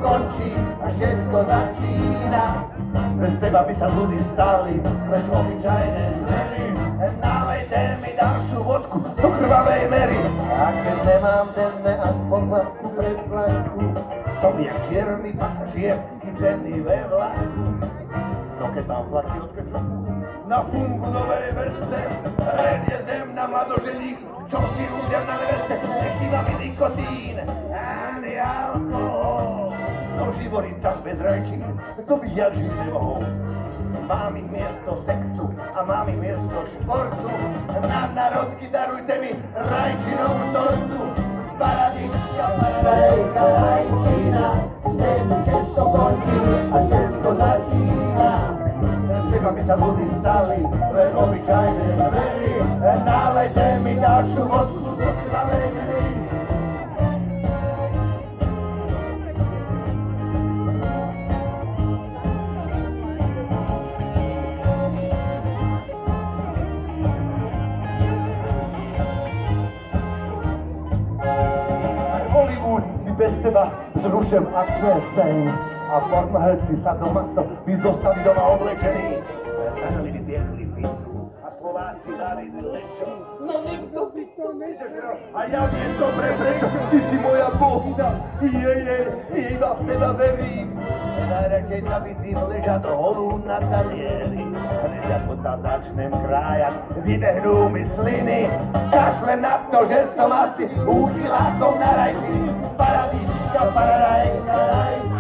končí a všetko začína. Bez teba by sa ľudí stali len obyčajné zvery. Nalejte mi ďalšiu vodku do krvavej mery. A keď nemám denne aspoň lepku pred vlajku, som jak čierny pasažier chytený ve vlaku. No keď mám flaky od kečupu na fungu novej veste, hredie zem na mladoženích, čo si ľudia na neveste, nechýba mi nikotín, ani alkohol. No živorica bez rajčín, to by jak žiť nemohol. Mám ich miesto sexu a mám ich miesto športu. Na narodky darujte mi rajčinovú tortu. Paradička, paradajka, rajčina, s tebou všetko končí a všetko začína. Z teba by sa ľudí stali len obyčajné zvery. Nalejte mi ďalšiu vodku do krvavej mery. Bez teba zruším akčné scény a pornoherci sadomaso by zostali doma oblečení. Stanovi by piekli pizzu a Slováci dali lečo. No nikto by to nežežral a ja viem dobre prečo. Ty si moja bohyňa, iba v teba verím. Najradšej tam vidím ležať holú na talieri. Hneď ako tá začnem krájať, vybehnú mi sliny. Kašlem na to, že som asi úchylákom na rajčiny. Paradička, paradajka, rajčina.